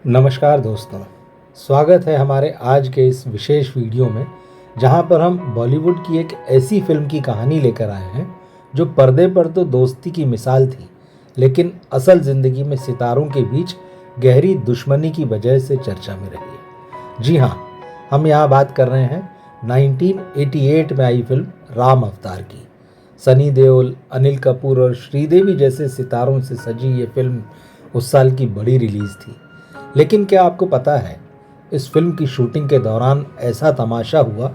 नमस्कार दोस्तों। स्वागत है हमारे आज के इस विशेष वीडियो में, जहां पर हम बॉलीवुड की एक ऐसी फिल्म की कहानी लेकर आए हैं जो पर्दे पर तो दोस्ती की मिसाल थी, लेकिन असल ज़िंदगी में सितारों के बीच गहरी दुश्मनी की वजह से चर्चा में रही है। जी हाँ, हम यहाँ बात कर रहे हैं 1988 में आई फिल्म राम अवतार की। सनी देओल, अनिल कपूर और श्रीदेवी जैसे सितारों से सजी ये फिल्म उस साल की बड़ी रिलीज़ थी। लेकिन क्या आपको पता है, इस फिल्म की शूटिंग के दौरान ऐसा तमाशा हुआ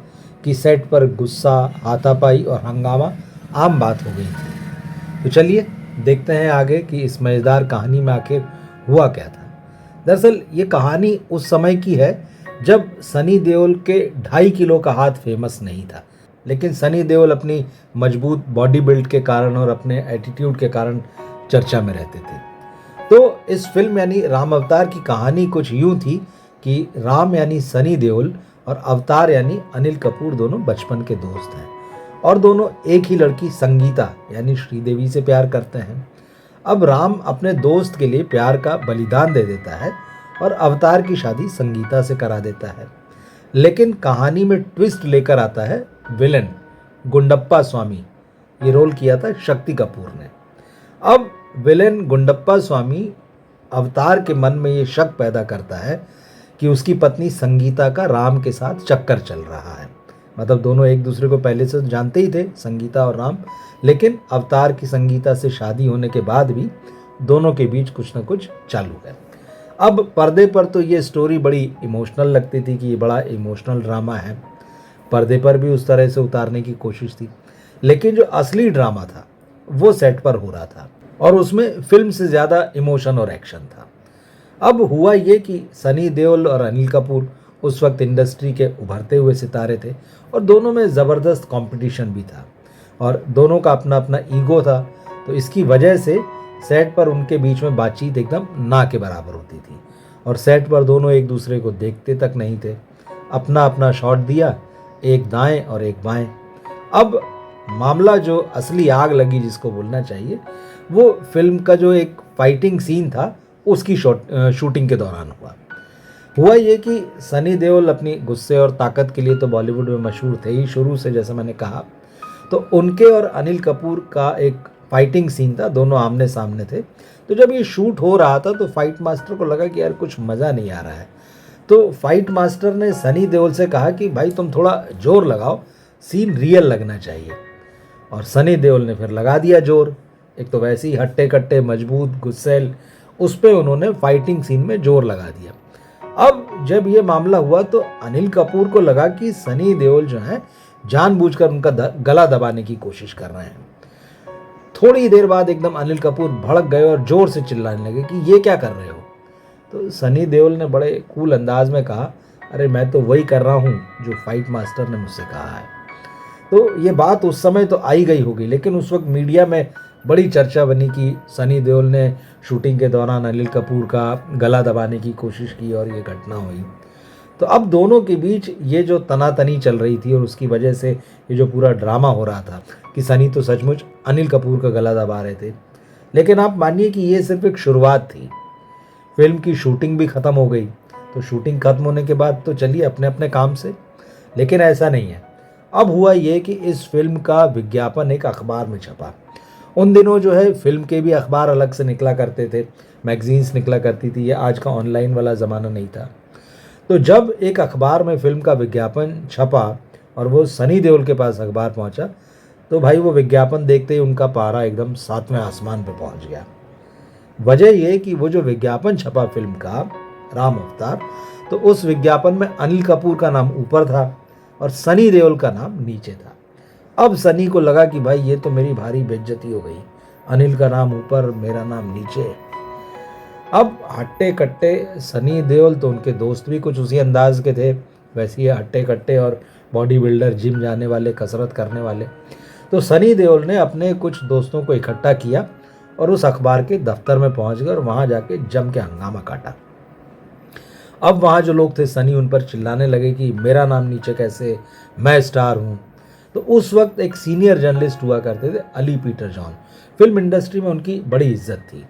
कि सेट पर गुस्सा, हाथापाई और हंगामा आम बात हो गई थी। तो चलिए देखते हैं आगे कि इस मज़ेदार कहानी में आखिर हुआ क्या था। दरअसल ये कहानी उस समय की है जब सनी देओल के 2.5 किलो का हाथ फेमस नहीं था, लेकिन सनी देओल अपनी मजबूत बॉडी बिल्ड के कारण और अपने एटीट्यूड के कारण चर्चा में रहते थे। तो इस फिल्म यानी राम अवतार की कहानी कुछ यूं थी कि राम यानी सनी देओल और अवतार यानी अनिल कपूर दोनों बचपन के दोस्त हैं और दोनों एक ही लड़की संगीता यानी श्रीदेवी से प्यार करते हैं। अब राम अपने दोस्त के लिए प्यार का बलिदान दे देता है और अवतार की शादी संगीता से करा देता है। लेकिन कहानी में ट्विस्ट लेकर आता है विलन गुंडप्पा स्वामी। ये रोल किया था शक्ति कपूर ने। अब विलेन गुंडप्पा स्वामी अवतार के मन में ये शक पैदा करता है कि उसकी पत्नी संगीता का राम के साथ चक्कर चल रहा है। मतलब दोनों एक दूसरे को पहले से जानते ही थे, संगीता और राम, लेकिन अवतार की संगीता से शादी होने के बाद भी दोनों के बीच कुछ ना कुछ चालू है। अब पर्दे पर तो ये स्टोरी बड़ी इमोशनल लगती थी कि ये बड़ा इमोशनल ड्रामा है। पर्दे पर भी उस तरह से उतारने की कोशिश थी, लेकिन जो असली ड्रामा था वो सेट पर हो रहा था और उसमें फिल्म से ज़्यादा इमोशन और एक्शन था। अब हुआ ये कि सनी देओल और अनिल कपूर उस वक्त इंडस्ट्री के उभरते हुए सितारे थे और दोनों में ज़बरदस्त कंपटीशन भी था और दोनों का अपना अपना ईगो था। तो इसकी वजह से सेट पर उनके बीच में बातचीत एकदम ना के बराबर होती थी और सेट पर दोनों एक दूसरे को देखते तक नहीं थे। अपना अपना शॉट दिया, एक दाएं और एक बाएं। अब मामला जो असली आग लगी जिसको बोलना चाहिए, वो फिल्म का जो एक फाइटिंग सीन था उसकी शूटिंग के दौरान हुआ ये कि सनी देओल अपनी गुस्से और ताकत के लिए तो बॉलीवुड में मशहूर थे ही शुरू से, जैसे मैंने कहा। तो उनके और अनिल कपूर का एक फाइटिंग सीन था, दोनों आमने सामने थे। तो जब ये शूट हो रहा था तो फाइट मास्टर को लगा कि यार कुछ मज़ा नहीं आ रहा है। तो फाइट मास्टर ने सनी देओल से कहा कि भाई तुम थोड़ा जोर लगाओ, सीन रियल लगना चाहिए। और सनी देओल ने फिर लगा दिया जोर। एक तो वैसे ही हट्टे कट्टे मजबूत गुस्सैल, उस पर उन्होंने फाइटिंग सीन में जोर लगा दिया। अब जब ये मामला हुआ तो अनिल कपूर को लगा कि सनी देओल जो है जानबूझकर उनका गला दबाने की कोशिश कर रहे हैं। थोड़ी देर बाद एकदम अनिल कपूर भड़क गए और जोर से चिल्लाने लगे कि ये क्या कर रहे हो। तो सनी देओल ने बड़े कूल अंदाज में कहा, अरे मैं तो वही कर रहा हूँ जो फाइट मास्टर ने मुझसे कहा है। तो ये बात उस समय तो आई गई होगी, लेकिन उस वक्त मीडिया में बड़ी चर्चा बनी कि सनी देओल ने शूटिंग के दौरान अनिल कपूर का गला दबाने की कोशिश की और ये घटना हुई। तो अब दोनों के बीच ये जो तनातनी चल रही थी और उसकी वजह से ये जो पूरा ड्रामा हो रहा था कि सनी तो सचमुच अनिल कपूर का गला दबा रहे थे। लेकिन आप मानिए कि ये सिर्फ एक शुरुआत थी। फिल्म की शूटिंग भी ख़त्म हो गई। तो शूटिंग खत्म होने के बाद तो चलिए अपने अपने काम से, लेकिन ऐसा नहीं है। अब हुआ ये कि इस फिल्म का विज्ञापन एक अखबार में छपा। उन दिनों जो है फिल्म के भी अखबार अलग से निकला करते थे, मैगजीन्स निकला करती थी, ये आज का ऑनलाइन वाला ज़माना नहीं था। तो जब एक अखबार में फिल्म का विज्ञापन छपा और वो सनी देओल के पास अखबार पहुंचा, तो भाई वो विज्ञापन देखते ही उनका पारा एकदम 7वें आसमान पे पहुंच गया। वजह ये कि वो जो विज्ञापन छपा फिल्म का राम अवतार, तो उस विज्ञापन में अनिल कपूर का नाम ऊपर था और सनी देओल का नाम नीचे था। अब सनी को लगा कि भाई ये तो मेरी भारी बेइज्जती हो गई, अनिल का नाम ऊपर मेरा नाम नीचे। अब हट्टे कट्टे सनी देओल तो उनके दोस्त भी कुछ उसी अंदाज के थे, वैसे ही हट्टे कट्टे और बॉडी बिल्डर, जिम जाने वाले, कसरत करने वाले। तो सनी देओल ने अपने कुछ दोस्तों को इकट्ठा किया और उस अखबार के दफ्तर में पहुंच गए और वहां जाके जम के हंगामा काटा। अब वहाँ जो लोग थे, सनी उन पर चिल्लाने लगे कि मेरा नाम नीचे कैसे, मैं स्टार हूँ। तो उस वक्त एक सीनियर जर्नलिस्ट हुआ करते थे, Ali Peter John. Film industry में उनकी बड़ी इज्जत थी।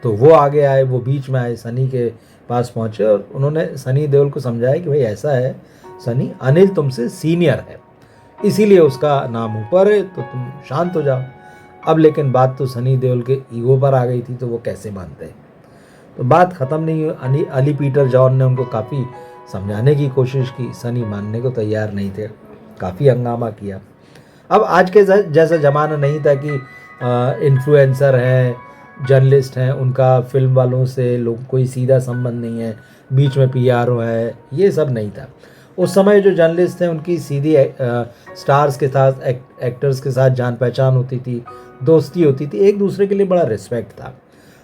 तो वो आगे आए, वो बीच में आए, सनी के पास पहुँचे और उन्होंने सनी देओल को समझाया कि भाई ऐसा है सनी, अनिल तुमसे सीनियर है, इसीलिए उसका नाम ऊपर है, तो तुम शांत हो जाओ। अब लेकिन बात तो सनी देओल के ईगो पर आ गई थी, तो वो कैसे मानते। तो बात ख़त्म नहीं हुई। अली पीटर जॉन ने उनको काफ़ी समझाने की कोशिश की, सनी मानने को तैयार नहीं थे, काफ़ी हंगामा किया। अब आज के जैसा ज़माना नहीं था कि इन्फ्लुएंसर हैं, जर्नलिस्ट हैं, उनका फिल्म वालों से लोग कोई सीधा संबंध नहीं है, बीच में पीआरओ है, ये सब नहीं था। उस समय जो जर्नलिस्ट थे उनकी सीधी स्टार्स के साथ, एक्टर्स के साथ जान पहचान होती थी, दोस्ती होती थी, एक दूसरे के लिए बड़ा रिस्पेक्ट था।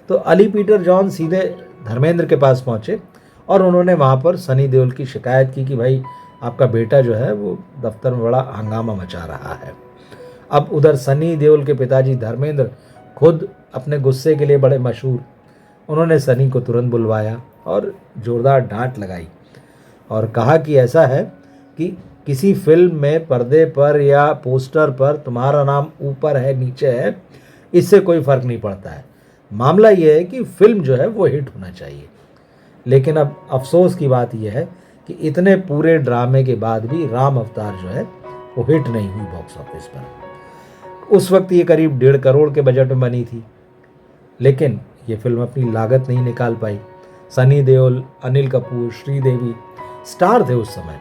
तो अली पीटर जॉन सीधे धर्मेंद्र के पास पहुँचे और उन्होंने वहाँ पर सनी देओल की शिकायत की कि भाई आपका बेटा जो है वो दफ्तर में बड़ा हंगामा मचा रहा है। अब उधर सनी देओल के पिताजी धर्मेंद्र खुद अपने गुस्से के लिए बड़े मशहूर, उन्होंने सनी को तुरंत बुलवाया और ज़ोरदार डांट लगाई और कहा कि ऐसा है कि किसी फिल्म में पर्दे पर या पोस्टर पर तुम्हारा नाम ऊपर है नीचे है, इससे कोई फ़र्क नहीं पड़ता है, मामला यह है कि फिल्म जो है वो हिट होना चाहिए। लेकिन अब अफसोस की बात यह है कि इतने पूरे ड्रामे के बाद भी राम अवतार जो है वो हिट नहीं हुई बॉक्स ऑफिस पर। उस वक्त ये करीब 1.5 करोड़ के बजट में बनी थी, लेकिन ये फिल्म अपनी लागत नहीं निकाल पाई। सनी देओल, अनिल कपूर, श्रीदेवी स्टार थे उस समय,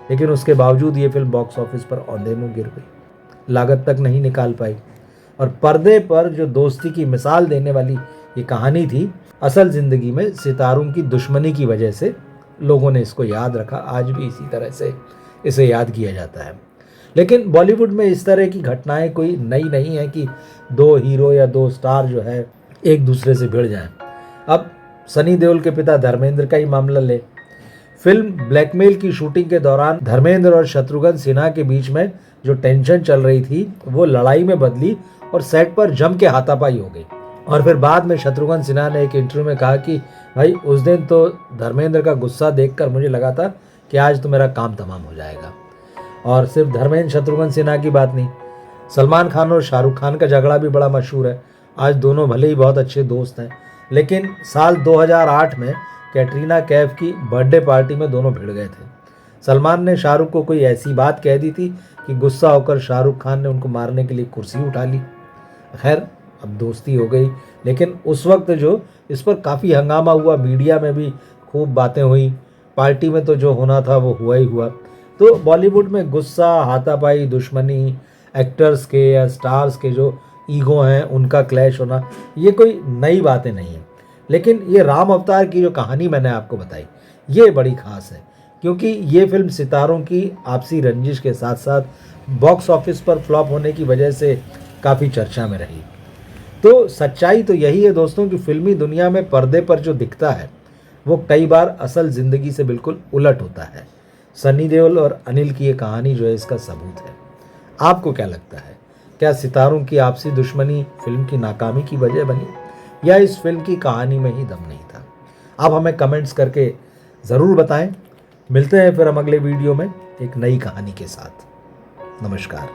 लेकिन उसके बावजूद ये फिल्म बॉक्स ऑफिस पर औंधे मुंह गिर गई, लागत तक नहीं निकाल पाई। और पर्दे पर जो दोस्ती की मिसाल देने वाली ये कहानी थी, असल ज़िंदगी में सितारों की दुश्मनी की वजह से लोगों ने इसको याद रखा। आज भी इसी तरह से इसे याद किया जाता है। लेकिन बॉलीवुड में इस तरह की घटनाएं कोई नई नहीं है कि 2 हीरो या 2 स्टार जो है एक दूसरे से भिड़ जाएं। अब सनी देओल के पिता धर्मेंद्र का ही मामला ले। फिल्म ब्लैकमेल की शूटिंग के दौरान धर्मेंद्र और शत्रुघ्न सिन्हा के बीच में जो टेंशन चल रही थी वो लड़ाई में बदली और सेट पर जम के हाथापाई हो गई। और फिर बाद में शत्रुघ्न सिन्हा ने एक इंटरव्यू में कहा कि भाई उस दिन तो धर्मेंद्र का गुस्सा देखकर मुझे लगा था कि आज तो मेरा काम तमाम हो जाएगा। और सिर्फ धर्मेंद्र शत्रुघ्न सिन्हा की बात नहीं, सलमान खान और शाहरुख खान का झगड़ा भी बड़ा मशहूर है। आज दोनों भले ही बहुत अच्छे दोस्त हैं, लेकिन साल 2008 में कैटरीना कैफ की बर्थडे पार्टी में दोनों भिड़ गए थे। सलमान ने शाहरुख को कोई ऐसी बात कह दी थी कि गुस्सा होकर शाहरुख खान ने उनको मारने के लिए कुर्सी उठा ली। खैर अब दोस्ती हो गई, लेकिन उस वक्त जो इस पर काफ़ी हंगामा हुआ, मीडिया में भी खूब बातें हुई, पार्टी में तो जो होना था वो हुआ ही हुआ। तो बॉलीवुड में गुस्सा, हाथापाई, दुश्मनी, एक्टर्स के या स्टार्स के जो ईगो हैं उनका क्लैश होना, ये कोई नई बातें नहीं है। लेकिन ये राम अवतार की जो कहानी मैंने आपको बताई, ये बड़ी ख़ास है, क्योंकि ये फिल्म सितारों की आपसी रंजिश के साथ साथ बॉक्स ऑफिस पर फ्लॉप होने की वजह से काफ़ी चर्चा में रही। तो सच्चाई तो यही है दोस्तों कि फिल्मी दुनिया में पर्दे पर जो दिखता है वो कई बार असल ज़िंदगी से बिल्कुल उलट होता है। सनी देओल और अनिल की ये कहानी जो है इसका सबूत है। आपको क्या लगता है, क्या सितारों की आपसी दुश्मनी फिल्म की नाकामी की वजह बनी, या इस फिल्म की कहानी में ही दम नहीं था? आप हमें कमेंट्स करके ज़रूर बताएं। मिलते हैं फिर हम अगले वीडियो में एक नई कहानी के साथ। नमस्कार।